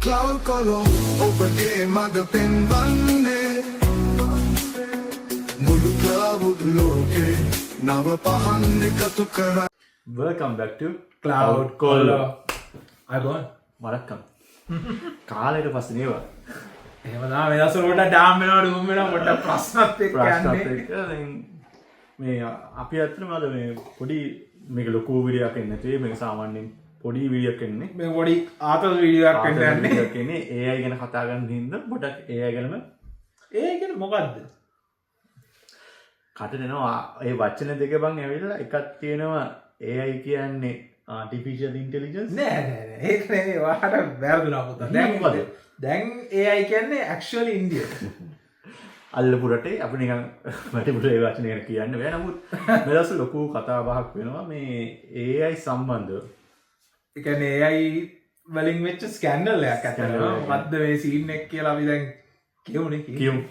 Cloud color ඔබගේ මඟ පෙන්වන්නේ මුළු ක්ලාවුඩ් ලෝකේ නව පහන් එකතු කරයි. Welcome back to Cloud Caller. අයිබෝන් මරක්කම් කාලයට පස්සේ නේවා එහෙම තමයි මේ දවස්වල පොඩ්ඩක් ඩාම් වෙනවා ඩූම් වෙනවා පොඩ්ඩක් ප්‍රශ්නත් එක්ක යන්නේ. මේ අපි ඇත්තටම අද මේ පොඩි මේක ලොකු වීඩියෝ එකක් එන්නේ නැති මේක සාමාන්‍යයෙන් පොඩි වීඩියෝ එකක් එන්නේ. මේ පොඩි ආතල් වීඩියෝ එකක් එන්න යන්නේ. AI ගැන කතා කරන හින්දා පොඩ්ඩක් AI ගැනම ඒ කියන්නේ මොකද්ද? කට දෙනවා ඒ වචන දෙක බං ඇවිල්ලා එකක් තියෙනවා AI කියන්නේ artificial intelligence නෑ ඒක නෙවෙයි ඔයාලට වැරදුනා පුතා. දැන් AI කියන්නේ actually India. අල්ලපු රටේ අපි නිකන් වැටිපුර ඒ වචන ගැන කියන්න බෑ. නමුත් මේ දවස්වල ලොකු කතා බහක් වෙනවා මේ AI සම්බන්ධව. ඒ කියන්නේ AI වලින් වෙච්ච ස්කැන්ඩල් එකක් අතනවා. මොකද්ද මේ සීන් එක කියලා අපි දැන් කියමුනේ කියමු.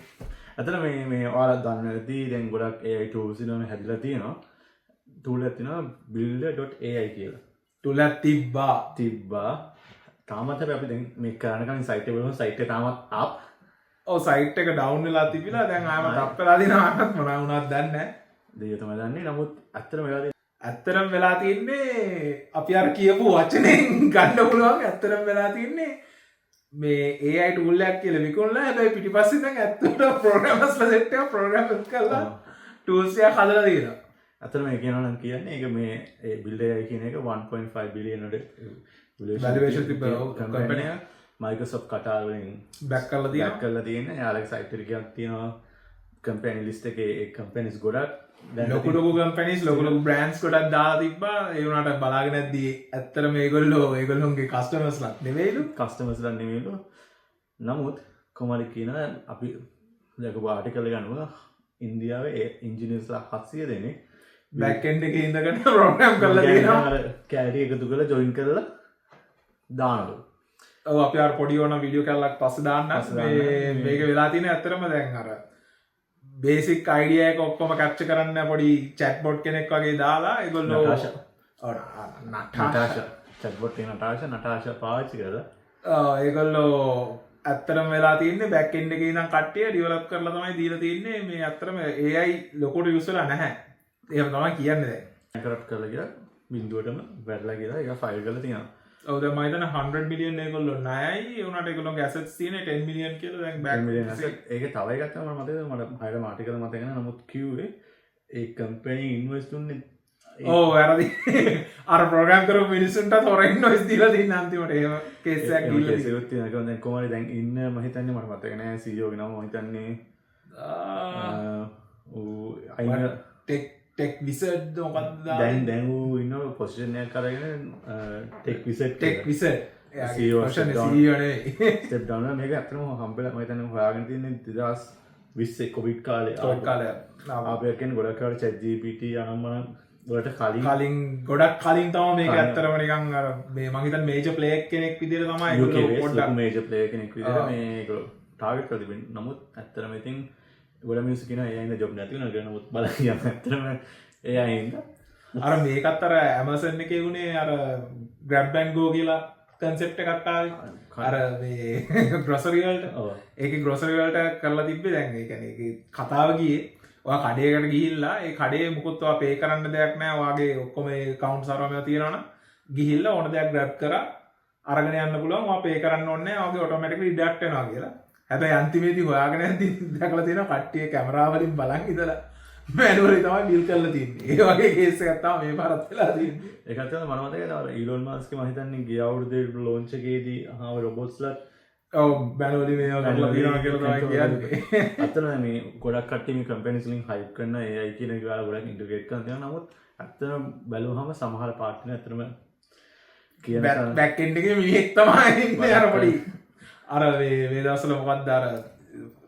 අතන මේ ඔයාලා දන්න ඇති දැන් ගොඩක් AI tools ඉන්නවනේ හැදිලා තියෙනවා. tool එකක් තියෙනවා builder.ai කියලා. tool එකක් තිබ්බා. තාමත් අපි දැන් මේක කරන්න කලින් site එක බලමු. site එක තාමත් up. ඔව් site එක down වෙලා තිබිලා දැන් ආයෙත් up වෙලා දිනවන්නත් මොනවා වුණාද දන්නේ නැහැ. දෙය තමයි දන්නේ. නමුත් ඇත්තටම වෙලා තින්නේ අපි අර කියපු වචනෙන් ගන්න පුළුවන්. ඇත්තටම වෙලා තින්නේ මේ AI tool එකක් කියලා විකුණලා හැබැයි පිටිපස්සේ දැන් ඇත්තට programmersලා set එක program කරලා tools එකක් හදලා තියෙනවා. අතන මේ කියනවා නම් කියන්නේ ඒක මේ build AI කියන එක 1.5 billion valuation තිබ්බා company Microsoft කතා වලින් back කරලා තියෙනවා. යාලගේ site එකේ තියෙනවා company list එකේ companies ගොඩක් ලොකු companies ලොකු brands ගොඩක් දාලා තිබ්බා. ඒ වුණාට බලාගෙන නැද්දී ඇත්තට මේගොල්ලෝගේ customers ලා නෙවෙයිලු. නමුත් කොහොමද කියනවා අපි දැකපු ආටිකල් එක අනුව ඉන්දියාවේ engineersලා 700 දෙනෙක් back end එකේ ඉඳගෙන program කරලා තියෙනවා. කැලරි එකතු කරලා join කරලා දානලු. ඔව් අපි අර පොඩි ඕන වීඩියෝ කැල්ලක් පස්සේ දාන්න. මේක වෙලා තියෙන ඇත්තටම දැන් අර බේසික් අයිඩියා එක ඔක්කොම කැප්චර් කරන්න පොඩි chatbot කෙනෙක් වගේ දාලා ඒගොල්ලෝ නටාෂා chatbot එක නටාෂා පාවිච්චි කරලා ඒගොල්ලෝ ඇත්තටම වෙලා තින්නේ back end එකේ ඉඳන් කට්ටිය ඩෙවලොප් කරලා තමයි දීලා තින්නේ. මේ ඇත්තටම AI ලොකුට යූස් වෙලා නැහැ. එහෙම තමයි කියන්නේ දැන්. කරප්ට් කරලා ගියා බිඳුවටම වැටලා ගියා. ඒක ෆයිල් කරලා තියෙනවා. ඔව් දැන් මම හිතන්නේ 100 මිලියන් ඒගොල්ලෝ ණයයි. ඒ උනාට ඒගොල්ලෝගේ assets තියෙන්නේ 10 මිලියන් කියලා දැන් back මිලියන් asset. ඒක තව එකක් තමයි මට හරියටම ආටිකල් මතක නැහැ. නමුත් කිව්වේ ඒ කම්පැනි ඉන්වෙස්ට් උන්නේ ඔව් වැරදි. අර ප්‍රෝග්‍රෑම් කරපු මිනිස්සුන්ට හොරෙන් ඉන්වොයිස් දීලා තින්න අන්තිමට එහෙම කේස් එකක් ගිහලා තියෙනවා. දැන් කොහමද දැන් ඉන්න මම හිතන්නේ මට මතක නැහැ CEO ගේ නම මම හිතන්නේ ටෙක් විසර්ඩ් මොකක්ද දැන් ඌ ඉන්න පොසිෂන් එකක් අරගෙන ටෙක් විසර්ඩ් CEO නේ ස්ටෙප් ඩවුන් මේක ඇත්තටම හම්බෙලා මම හිතන්නේ හොයාගෙන තියෙන්නේ 2020 කොවිඩ් කාලේ ආපු කියන්නේ ගොඩක් කාලේ chat GPT අනම්මනම් වලට කලින් ගොඩක් කලින් තමයි මේක ඇත්තටම නිකන් අර මේ මම හිතන්නේ මේජර් ප්ලේයර් කෙනෙක් විදිහට තමයි ඒගොල්ලෝ පොඩ්ඩක් මේජර් ප්ලේයර් කෙනෙක් විදිහට මේගොල්ලෝ ටාගට් කරලා තිබෙන්නේ. නමුත් ඇත්තටම ඉතින් ගොඩ මිනිස්සු කියනවා AI ඉන්න ජොබ් නැති වෙනවා කියලා. නමුත් බලන්න ඇත්තටම AI ඉන්න අර මේකත් අර Amazon එකේ උනේ අර grab and go කියලා concept එකක් ආවේ. අර මේ grocery වලට. ඒකේ grocery වලට කරලා තිබ්බේ දැන් ඒ කියන්නේ ඒකේ කතාව ගියේ ඔයා කඩේකට ගිහිල්ලා ඒ කඩේ මුකුත් ඔයා පේ කරන්න දෙයක් නැහැ. ඔයාගේ ඔක්කොම ඒ account සර්වර් තියෙනවනම් ගිහිල්ලා ඕන දෙයක් grab කරා අරගෙන යන්න පුළුවන්. ඔයා පේ කරන්න ඕනේ නැහැ. ඔයාගේ automatically deduct වෙනවා කියලා. හැබැයි අන්තිමේදී හොයාගෙන යද්දි දැකලා තියෙනවා කට්ටිය කැමරා වලින් බලන් ඉඳලා මැනුවලි තමයි බිල් කරලා තින්නේ. ඒ වගේ කේස් එකක් තමයි මේ පාරත් වෙලා තින්නේ. ඒකත් තමයි මම මතකයි අර ඊලොන් මාස්ක් මම හිතන්නේ ගිය අවුරුද්දේ ලොන්ච් එකේදී රොබොට්ස්ලා ඔව් මැනුවලි මේවා කරලා තියෙනවා කියලා තමයි කියන්නේ. අතන මේ ගොඩක් කට්ටිය මේ කම්පැනිස් වලින් හයිප් කරන AI කියන එක ගාලා ගොඩක් ඉන්ටිග්‍රේට් කරන තියෙනවා. නමුත් ඇත්තටම බැලුවහම සමහර පාර්ට් වෙන ඇත්තටම කියන බෑක් එන්ඩ් එකේ මිනිහෙක් තමයි ඉන්නේ අර පොඩි අර මේ දවස්වල මොකක්ද අර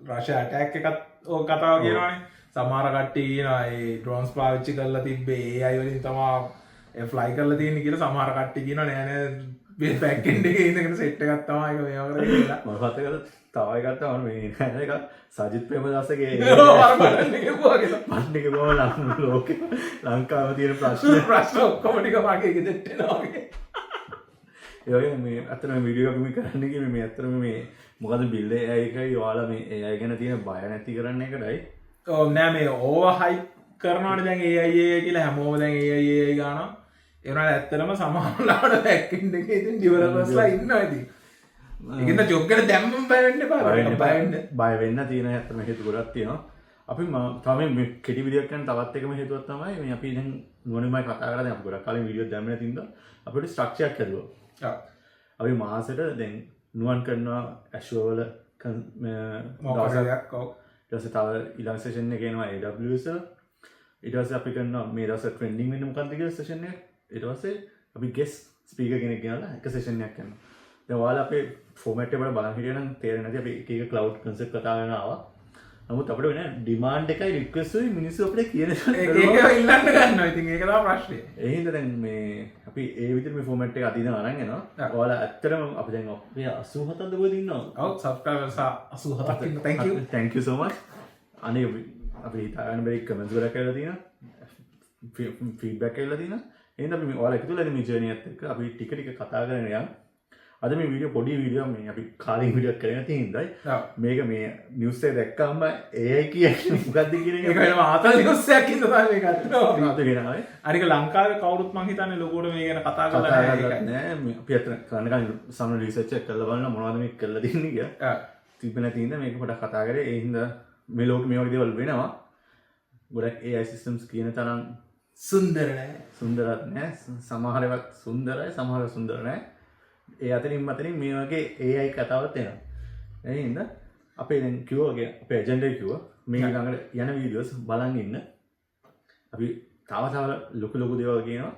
රෂ්‍යා ඇටැක් එකත් ඔය කතාව කියනවනේ. සමහර කට්ටිය කියනවා ඒ ඩ්‍රෝන්ස් පාවිච්චි කරලා තිබ්බේ AI වලින් තමයි ෆ්ලයි කරලා තියෙන්නේ කියලා. සමහර කට්ටිය කියනවා නෑ මේ බෑක් එන්ඩ් එකේ ඉඳගෙන සෙට් එකක් තමයි ඒක මේවා කරලා කියලා. මම පතේ තව එකක් තමයි මේ නේද එක සජිත් ප්‍රේමදාසගේ අර බලන්න කිව්වා කියලා. මන්නේ කිව්වම ලෝකේ ලංකාවේ තියෙන ප්‍රශ්න ඔක්කොම ටික මගේ ගෙදරට එනවා වගේ. ඒ වගේ මේ අතන වීඩියෝ අපි මේ කරන්න ගියේ මේ අතරම මේ මොකද බිල්ඩ් එකයි ඔයාලා මේ AI ගැන තියෙන බය නැති කරන්න එකටයි. ඔව් නෑ මේ ඕවර් හයිප් කරනවානේ දැන් AI කියලා හැමෝම දැන් AI ගන්නවා. ඒ වුණාට ඇත්තටම සමහරවල්ලාට බෑක් එන්ඩ් එකේ ඉතින් ඩෙවලොපර්ස්ලා ඉන්නවා ඉතින්. ඒකෙන්ද ජොබ් එකට දැම්මම බය වෙන්න එපා. බය වෙන්න තියෙන ඇත්තම හේතු ගොඩක් තියෙනවා. අපි තමයි මේ කෙටි වීඩියෝක් කරන තවත් එකම හේතුවක් තමයි මේ අපි දැන් නුවණින්මයි කතා කරලා දැන් අපි ගොඩක් කාලෙ වීඩියෝ දැම්මේ නැති හින්දා අපිට ස්ට්‍රක්චර් එකක් හදුවා. ඔව්. අපි මාසෙට දැන් නුවන් කරනවා Azure වල දවසක් ඔව්. ඊට පස්සේ තව ඊළඟ සෙෂන් එකේ එනවා AWS. ඊට පස්සේ අපි කරනවා මේ දවස් ට්‍රෙන්ඩින් වෙන්නේ මොකක්ද කියලා සෙෂන් එක. ඊට පස්සේ අපි ගෙස්ට් ස්පීකර් කෙනෙක් ගෙනල්ලා එක සෙෂන් එකක් කරනවා. දැන් ඔයාලා අපේ ෆෝමැට් එක වල බලන් හිටියනම් තේරෙන්නේ නැති අපි එක එක ක්ලවුඩ් කන්සෙප්ට් කතා කරන ආවා. නමුත් අපිට වෙන ඩිමාන්ඩ් එකයි රික්වෙස්ට් එකයි මිනිස්සු අපිට කියන ඒක ඉල්ලන්න ගන්නවා. ඉතින් ඒක තමයි ප්‍රශ්නේ. ඒ හින්දා දැන් මේ අපි ඒ විදිහට මේ ෆෝමැට් එක අදින අරන් එනවා. ඔයාලා ඇත්තටම අපි දැන් අපේ 87ද බෝධ ඉන්නවා. ඔව් සබ්ස්ක්‍රයිබර්ස් 87ක් ඉන්න. thank you. thank you so much. අනේ අපි හිතාගන්න බැරි කමෙන්ට්ස් වල කරලා තියෙනවා. ෆීඩ්බැක් කරලා තියෙනවා. එහෙනම් අපි මේ ඔයාලා එකතු වෙලා මේ ජර්නි එකත් එක්ක අපි ටික ටික කතා කරගෙන යමු. අද මේ වීඩියෝ පොඩි වීඩියෝ මේ අපි කාලින් වීඩියෝ කරගෙන තියෙනදයි. මේක මේ නිවුස් එක දැක්කම AI කියන්නේ මොකක්ද කියන එක වෙනම ආතල් නිවුස් එකක් ඉන්න තමයි මේක අතට. මාත වෙනවා. අනික ලංකාවේ කවුරුත් මං හිතන්නේ ලොකුවට මේ ගැන කතා කරලා නෑ. මේ අපි අතන කරන්න සම්ම රිසර්ච් එක කරලා බලන්න මොනවද මේ කරලා දෙන්නේ කියලා. තිබෙ නැති හින්දා මේක පොඩක් කතා කරේ. ඒ හින්දා මේ ලෝකෙ මේ වගේ දේවල් වෙනවා. ගොඩක් AI systems කියන තරම් සුන්දර නෑ. සුන්දරත් නෑ. සමහර ඒවා සුන්දරයි සමහර සුන්දර නෑ. ඒ අතරින් මතරින් මේ වගේ AI කතාවත් එනවා. ඒ හින්දා අපේ දැන් කිව්වා වගේ අපේ ඇජෙන්ඩා එක කිව්වා මේ ළඟට යන වීඩියෝස් බලන් ඉන්න. අපි තව ලොකු ලොකු දේවල් කියනවා.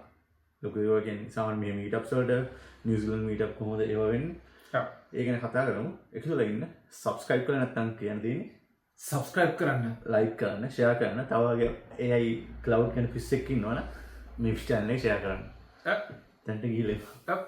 ලොකු දේවල් කියන්නේ සාමාන්‍ය මේ මීට්අප්ස් වලට නිව්සීලන්ත මීට්අප් කොහොමද ඒවා වෙන්නේ? ඒ ගැන කතා කරමු. එකතුලා ඉන්න. සබ්ස්ක්‍රයිබ් කරලා නැත්නම් කියන්න තියෙන්නේ. සබ්ස්ක්‍රයිබ් කරන්න, ලයික් කරන්න, ෂෙයා කරන්න. තව වගේ AI cloud කියන ෆිස් එකක් ඉන්නවනම් මේ channel එක ෂෙයා කරන්න. දැන්ට ගිහලා